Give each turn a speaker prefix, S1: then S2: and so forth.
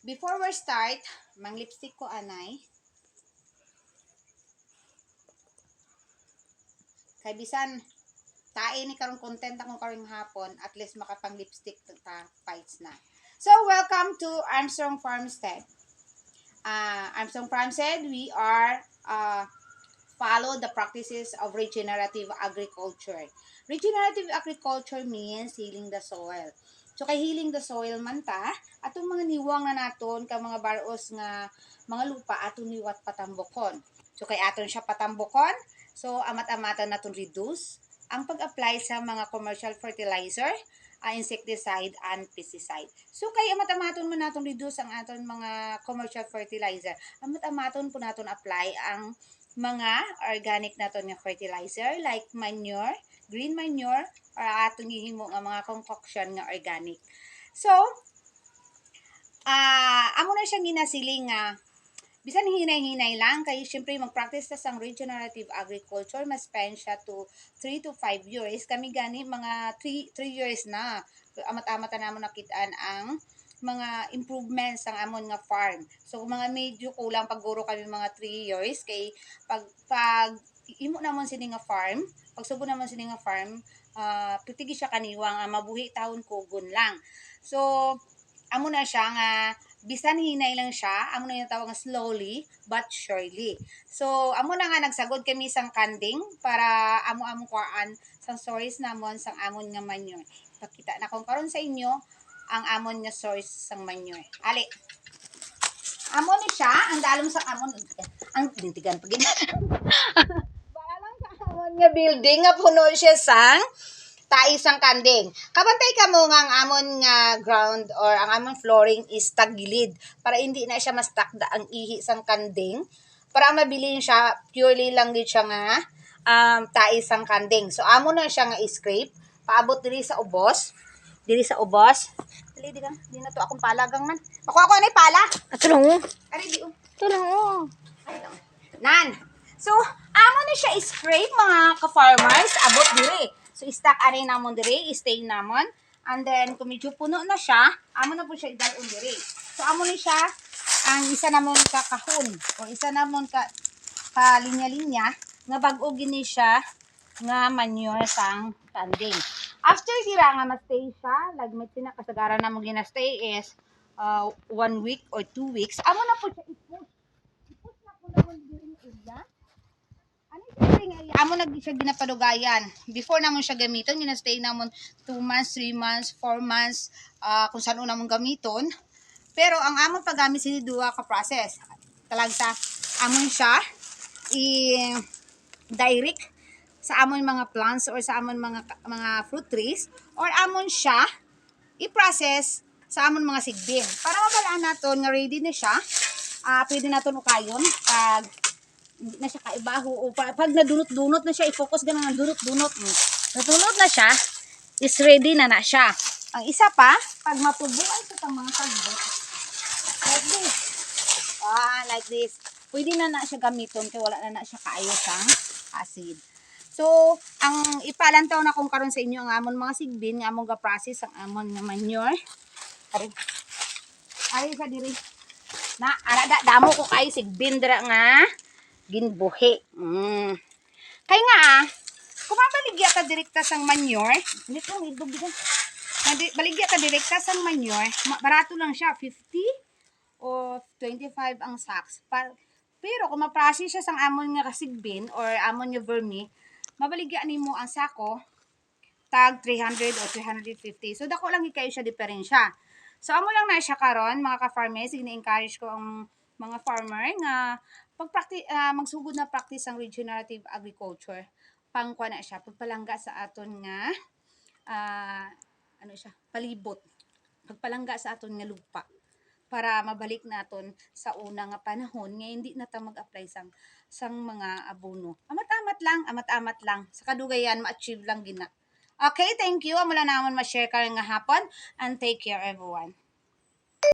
S1: Before we start, mang lipstick ko anay. Kay bisan tae ni karong content akong karong hapon, at least makapang lipstick ta fights na. So welcome to Armstrong Farmstead. Armstrong Farmstead, we are follow the practices of regenerative agriculture. Regenerative agriculture means healing the soil. So kay healing the soil man ta, atong mga niwang na naton ka mga baros nga mga lupa aton niwat patambokon. So kay aton siya patambokon, so amat-amatan naton reduce ang pag-apply sa mga commercial fertilizer, insecticide and pesticide. So kay amat-amaton man naton reduce ang aton mga commercial fertilizer, amat-amaton po naton apply ang mga organic naton nga fertilizer like manure, green manure, or atong gihimo nga mga concoction nga organic. So, amo na siyang ginasiling nga bisan hinay-hinay lang kay syempre mag-practice ta sang regenerative agriculture, mas spend siya to 3 to 5 years. Kami gani mga 3 years na amat-amat na namon nakitaan ang mga improvements ang amon nga farm. So mga medyo kulang paguro kami mga 3 years kay pag imo namon sini nga farm, pagsubo namon sini nga farm, pitigi siya kaniwang mabuhi taon kugon lang. So amo na siya nga bisan hinay lang siya, amo na yung tawag nga slowly but surely. So amo na nga nagsagod kami sang kanding para amo kuan sang source namon sang amon nga manure. Pakita na kung karon sa inyo ang amon nga source sang manure. Ali. Amon ni siya, ang dalom sa amon ang tintigan pagin. Balang sa amon nga building nga puno siya sang taisang kanding. Kabantay ka mo nga ang amon nga ground or ang amon flooring is tagilid para hindi na siya mastakda ang ihi sang kanding. Para mabilin siya, purely lang din siya nga taisang kanding. So amo na siya nga scrape paabot diri sa ubos. Diri sa ubos. Dili di ka, di na to akong palagang man. Ako anay pala.
S2: Ato lang oh.
S1: Ari di oh.
S2: Ato lang oh.
S1: Nan. So amo na siya scrape mga ka-farmers abot diri. So, stack ari namon diri, stay namon. And then, kung medyo puno na siya, amo na po siya idalon diri. So, amo ni siya, ang isa namon ka kahon, o isa namon ka linya-linya, nga bag-o gini siya, nga manure sang kanding. After dira nga ma-stay siya, lagmit pinakasagaran namon gina-stay is 1 week or 2 weeks, amo na po siya i-push. I-push na po namon diri area. Amo nag siya ginapadugayan. Before namon siya gamiton, ginastay namon 2 months, 3 months, 4 months, kung saan namon gamiton. Pero ang amon paggamit sini duwa ka process. Talagsa amon siya i-direct sa amon mga plants or sa amon mga fruit trees or amon siya i-process sa amon mga sigbin. Para mabalaan naton nga ready na siya, pwede naton ukayon pag hindi na siya kaibaho o pag nadunot-dunot na siya, i-focus ganun ang dunot-dunot. Nadunot na siya, is ready na siya. Ang isa pa, pag matubuan sa mga kagbot, like this. Like this. Pwede na siya gamiton kaya wala na siya kaayos ang acid. So, ang ipalantaw na kung karon sa inyo ang amon mga sigbin, ang amon ga-process, ang amon nga manure. Ari sa diri. Na, damo ko kayo sigbin dira nga ginbuhi. Kaya nga kung mabaligya ka direkta sang manure, nito idog diyan. Baligya ka direkta sang manure, barato lang siya, 50 o 25 ang sacks. Pero kung ma-process siya sang amon nga kasigbin or amon nga vermi, mabaligya nimo ang sako tag 300 o 350. So dako lang kayo siya diferensya. So amo lang na siya karon mga ka-farmers, ini-encourage ko ang mga farmer nga magsugod na practice ang regenerative agriculture. Pangkuha na siya, pagpalangga sa aton nga palibot. Pagpalangga sa aton nga lupa para mabalik naton sa una nga panahon nga hindi na ta mag-apply sang mga abono. Amat-amat lang. Sa kadugayan ma-achieve lang gina. Okay, thank you. Amo lang namon ma-share karon nga hapon and take care everyone.